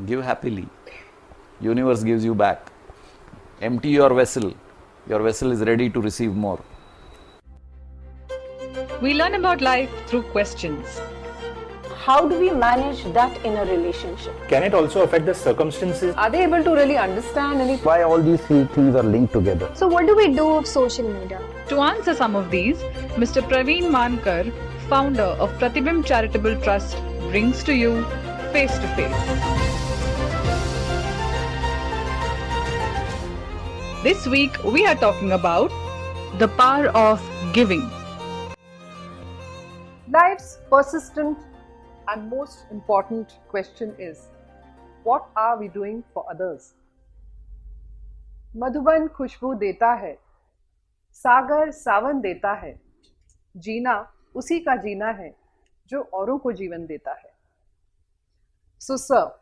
Give happily. Universe gives you back. Empty your vessel. Your vessel is ready to receive more. We learn about life through questions. How do we manage that in a relationship? Can it also affect the circumstances? Are they able to really understand anything? Why all these three things are linked together? So what do we do with social media? To answer some of these, Mr. Praveen Mankar, founder of Pratibimb Charitable Trust, brings to you Face to Face. This week we are talking about the power of giving. Life's persistent and most important question is, what are we doing for others? Madhuban खुशबू देता है, सागर सावन देता है, जीना उसी का जीना है जो औरों को जीवन देता है. So sir,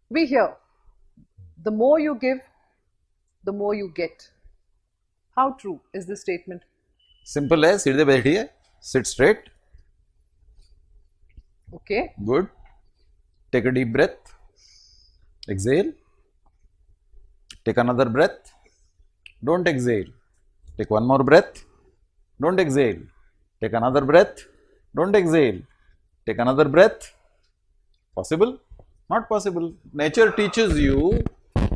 we hear, the more you give, the more you get. How true is this statement? Simple है, सीधे बैठिए, sit straight. Okay. Good. Take a deep breath. Exhale. Take another breath. Don't exhale. Take one more breath. Don't exhale. Take another breath. Don't exhale. Take another breath. Possible? Not possible. Nature teaches you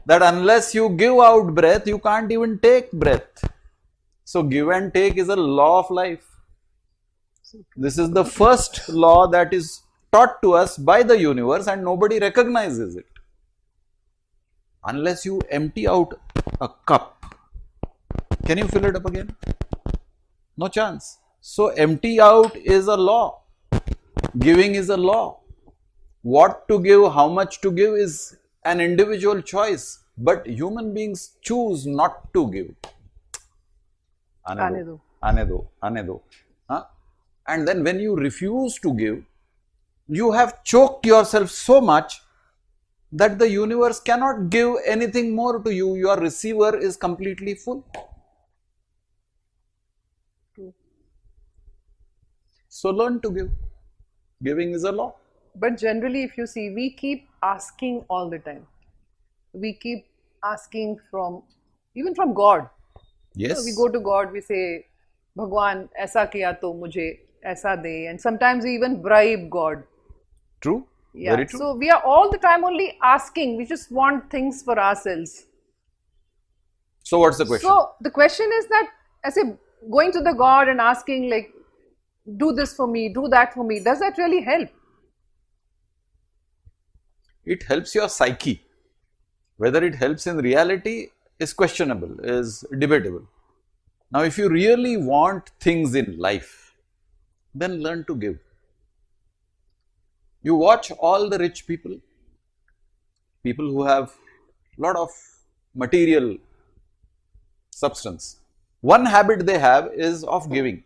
that unless you give out breath, you can't even take breath. So, give and take is a law of life. This is the first law that is taught to us by the universe and nobody recognizes it. Unless you empty out a cup, can you fill it up again? No chance. So, empty out is a law. Giving is a law. What to give, how much to give is an individual choice. But human beings choose not to give. Aane do. Huh? And then when you refuse to give, you have choked yourself so much that the universe cannot give anything more to you. Your receiver is completely full. So learn to give. Giving is a law. But generally, if you see, we keep asking all the time. We keep asking even from God. Yes. We go to God, we say, Bhagwan, aisa kiya to mujhe aisa de. And sometimes we even bribe God. True. Yeah. Very true. So we are all the time only asking. We just want things for ourselves. So what's the question? So the question is that, I say, going to the God and asking like, do this for me, do that for me, does that really help? It helps your psyche. Whether it helps in reality is questionable, is debatable. Now, if you really want things in life, then learn to give. You watch all the rich people, people who have a lot of material substance. One habit they have is of giving.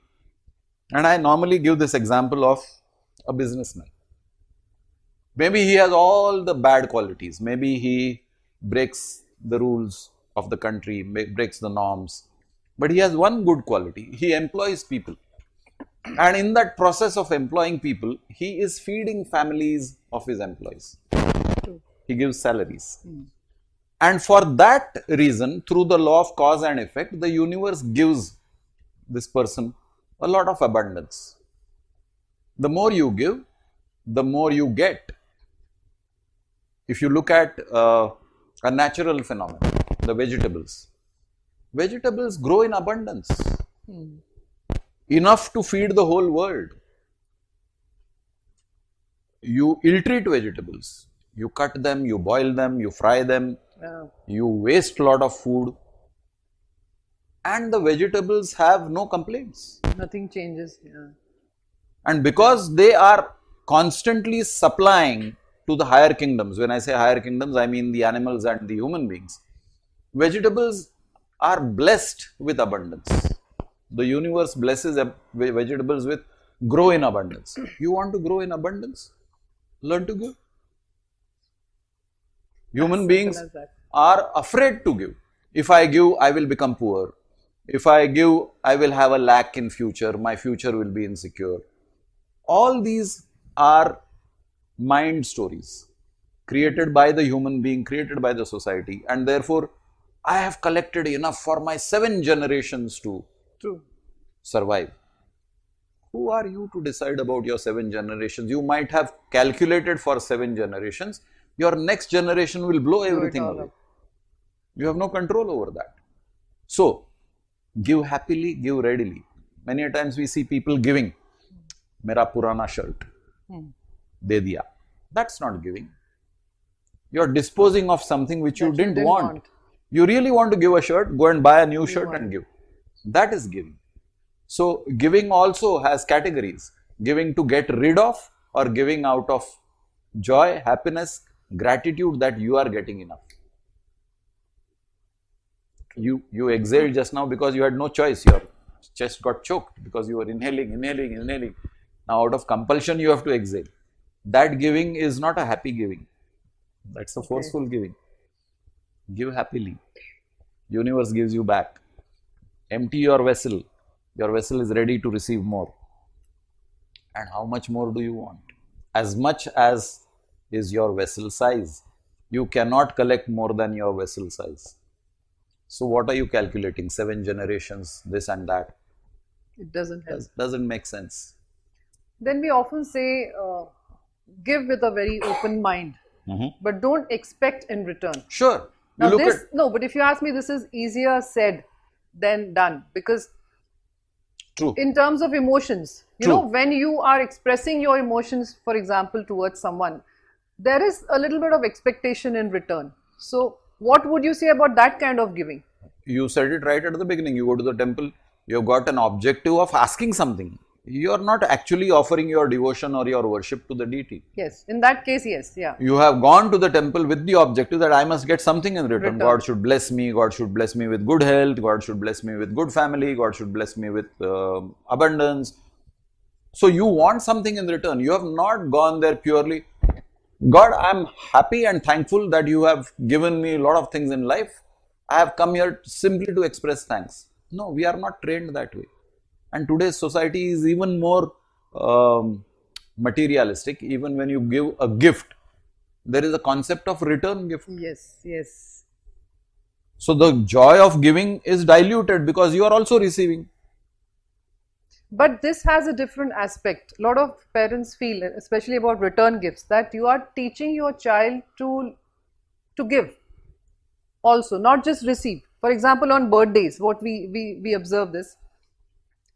And I normally give this example of a businessman. Maybe he has all the bad qualities. Maybe he breaks the rules of the country, breaks the norms. But he has one good quality. He employs people. And in that process of employing people, he is feeding families of his employees. He gives salaries. And for that reason, through the law of cause and effect, the universe gives this person a lot of abundance. The more you give, the more you get. If you look at a natural phenomenon, the vegetables grow in abundance. Enough to feed the whole world. You ill-treat vegetables. You cut them, you boil them, you fry them, you waste a lot of food. And the vegetables have no complaints. Nothing changes. Yeah. And because they are constantly supplying to the higher kingdoms, when I say higher kingdoms, I mean the animals and the human beings, vegetables are blessed with abundance. The universe blesses vegetables with grow in abundance. You want to grow in abundance? Learn to give. Human beings are afraid to give. If I give, I will become poor. If I give, I will have a lack in future. My future will be insecure. All these are mind stories created by the human being, created by the society, and therefore I have collected enough for my 7 generations to True. survive. Who are you to decide about your 7 generations? You might have calculated for 7 generations. Your next generation will blow everything all away. up. You have no control over that. So, give happily, give readily. Many a times we see people giving. Mera purana shirt. De diya. That's not giving. You are disposing of something which you That you didn't didn't want. want. You really want to give a shirt, go and buy a new shirt and give. That is giving. So, giving also has categories. Giving to get rid of, or giving out of joy, happiness, gratitude that you are getting enough. You exhaled just now because you had no choice. Your chest got choked because you were inhaling. Now out of compulsion you have to exhale. That giving is not a happy giving. That's a forceful giving. Give happily. Universe gives you back. Empty your vessel. Your vessel is ready to receive more. And how much more do you want? As much as is your vessel size. You cannot collect more than your vessel size. So what are you calculating? 7 generations, this and that. It doesn't help. Doesn't make sense. Then we often say, give with a very open mind, but don't expect in return. Sure. You Now look this, at no, but if you ask me, this is easier said than done, because true. in terms of emotions, you True. know, when you are expressing your emotions, for example, towards someone, there is a little bit of expectation in return. So what would you say about that kind of giving? You said it right at the beginning. You go to the temple, you've got an objective of asking something. You are not actually offering your devotion or your worship to the deity. Yes, in that case, yes, yeah. You have gone to the temple with the objective that I must get something in return. Return. God should bless me, God should bless me with good health, God should bless me with good family, God should bless me with abundance. So you want something in return. You have not gone there purely, God, I am happy and thankful that you have given me a lot of things in life. I have come here simply to express thanks. No, we are not trained that way. And today's society is even more materialistic. Even when you give a gift, there is a concept of return gift. Yes, yes. So the joy of giving is diluted because you are also receiving. But this has a different aspect. A lot of parents feel, especially about return gifts, that you are teaching your child to give also, not just receive. For example, on birthdays, what we observe this,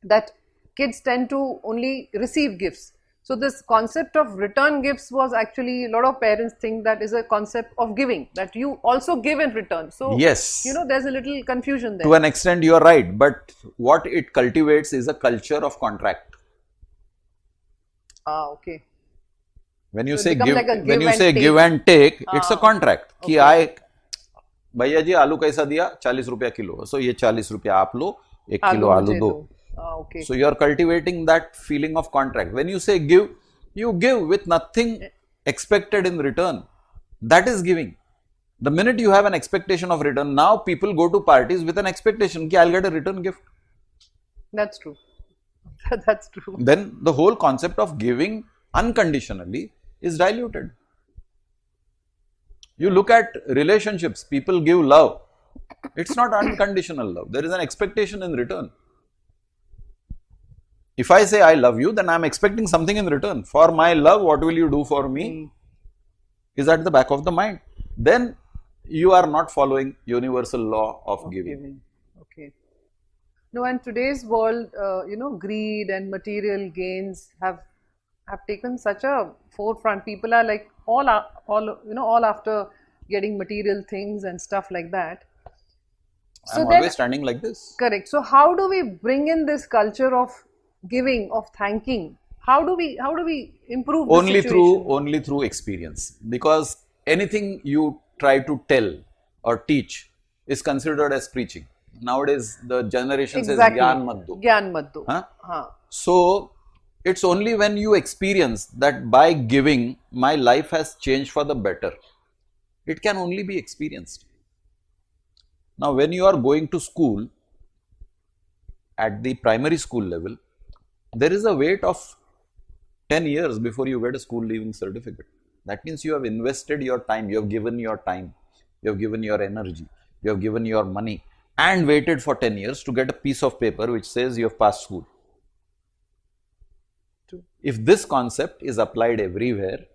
that kids tend to only receive gifts. So this concept of return gifts was actually, a lot of parents think that is a concept of giving, that you also give in return. So, Yes. you know, there's a little confusion there. To an extent, you are right. But what it cultivates is a culture of contract. Ah, okay. When you So it say becomes give, like a when give you and say take. give and take, it's a Ah, contract. कि okay. भैया जी आलू कैसा दिया 40 रुपया kilo, so ये 40 रुपया आप लो, 1 kilo आलू मुझे दो. दो. Ah, okay. So you are cultivating that feeling of contract. When you say give, you give with nothing expected in return. That is giving. The minute you have an expectation of return, now people go to parties with an expectation that I'll get a return gift. That's true. That's true. Then the whole concept of giving unconditionally is diluted. You look at relationships, people give love. It's not unconditional love. There is an expectation in return. If I say I love you, then I am expecting something in return. For my love, what will you do for me? Is at the back of the mind. Then you are not following universal law of giving. Okay. No, and today's world, you know, greed and material gains have taken such a forefront. People are like all after getting material things and stuff like that. So I'm then, always standing like this. correct. So how do we bring in this culture of giving, of thanking? How do we improve the situation? Only through experience, because anything you try to tell or teach is considered as preaching. Nowadays the generation Exactly. says Gyan mat do. Gyan mat do. Huh? Haan. So it's only when you experience that by giving my life has changed for the better. It can only be experienced. Now when you are going to school at the primary school level, there is a weight of 10 years before you get a school leaving certificate. That means you have invested your time, you have given your time, you have given your energy, you have given your money and waited for 10 years to get a piece of paper which says you have passed school. If this concept is applied everywhere,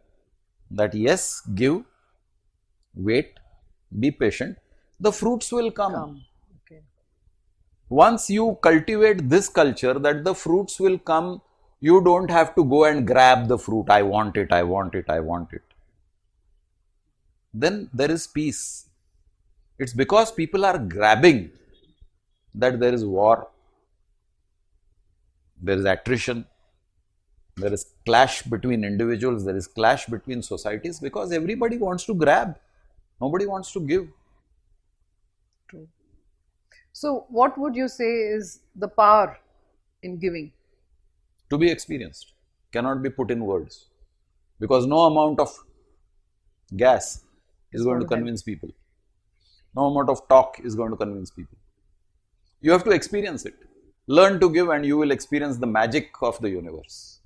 that yes, give, wait, be patient, the fruits will come. Okay. Once you cultivate this culture that the fruits will come, you don't have to go and grab the fruit. I want it, I want it, I want it. Then there is peace. It's because people are grabbing that there is war, there is attrition, there is clash between individuals, there is clash between societies, because everybody wants to grab, nobody wants to give. True. So, what would you say is the power in giving? To be experienced, cannot be put in words, because no amount of gas is going to convince people. No amount of talk is going to convince people. You have to experience it. Learn to give and you will experience the magic of the universe.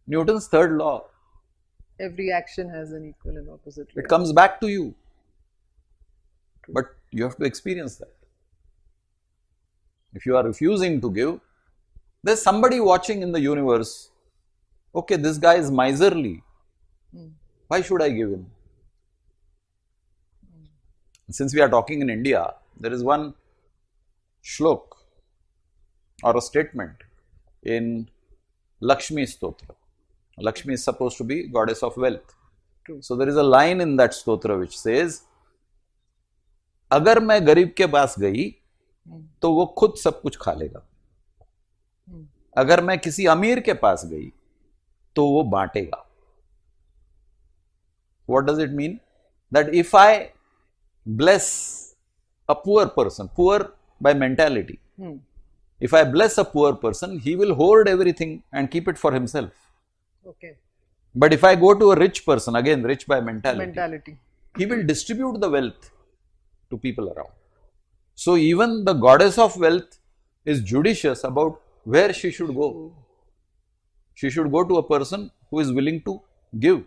Newton's third law. Every action has an equal and opposite It reaction. comes back to you. But you have to experience that. If you are refusing to give, there's somebody watching in the universe. Okay, this guy is miserly. Why should I give him? Since we are talking in India, there is one shlok or a statement in Lakshmi Stotra. Lakshmi is supposed to be goddess of wealth. True. So there is a line in that stotra which says, अगर मैं गरीब के पास गई तो वो खुद सब कुछ खा लेगा, अगर मैं किसी अमीर के पास गई तो वो बांटेगा. What does it mean? That if I bless a poor person, poor by mentality, if I bless a poor person, he will hoard everything and keep it for himself. Okay. But if I go to a rich person, again rich by mentality, he will distribute the wealth to people around. So even the goddess of wealth is judicious about where she should go. She should go to a person who is willing to give.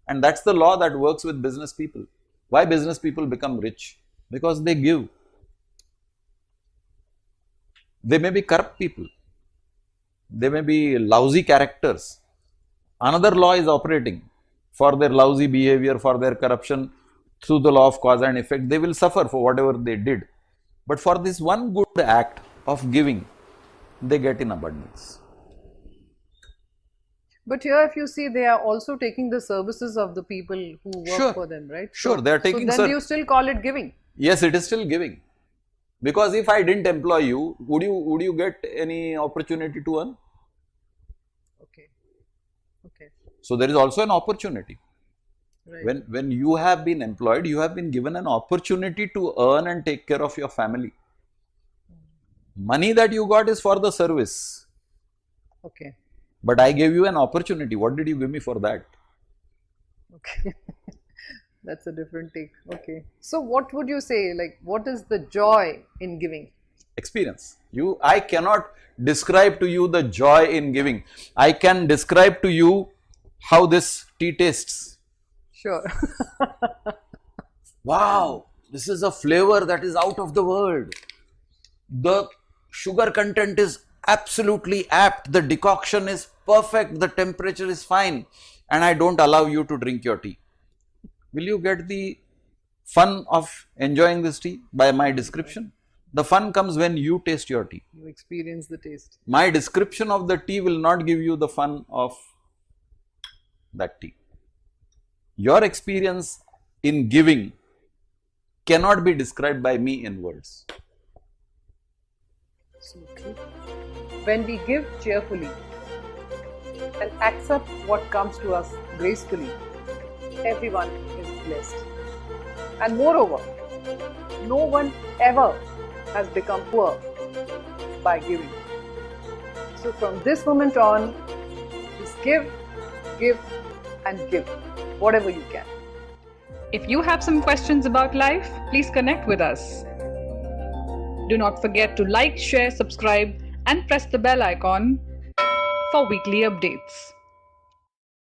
And that's the law that works with business people. Why business people become rich? Because they give. They may be corrupt people. They may be lousy characters. Another law is operating for their lousy behavior, for their corruption. Through the law of cause and effect, they will suffer for whatever they did. But for this one good act of giving, they get in abundance. But here, if you see, they are also taking the services of the people who work for them, right? Sure, they are taking. So then you still call it giving? Yes, it is still giving. Because if I didn't employ you, would you get any opportunity to earn? Okay. Okay. So there is also an opportunity. Right. When you have been employed, you have been given an opportunity to earn and take care of your family. Money that you got is for the service. Okay. But I gave you an opportunity. What did you give me for that? Okay. That's a different take. Okay. So what would you say, like, what is the joy in giving? Experience. I cannot describe to you the joy in giving. I can describe to you how this tea tastes. Sure. Wow, this is a flavor that is out of the world. The sugar content is absolutely apt. The decoction is perfect. The temperature is fine. And I don't allow you to drink your tea. Will you get the fun of enjoying this tea by my description? The fun comes when you taste your tea. You experience the taste. My description of the tea will not give you the fun of that tea. Your experience in giving cannot be described by me in words. So true. When we give cheerfully and accept what comes to us gracefully, everyone is blessed. And moreover, no one ever has become poor by giving. So from this moment on, just give, and give whatever you can. If you have some questions about life, please connect with us. Do not forget to like, share, subscribe, and press the bell icon for weekly updates.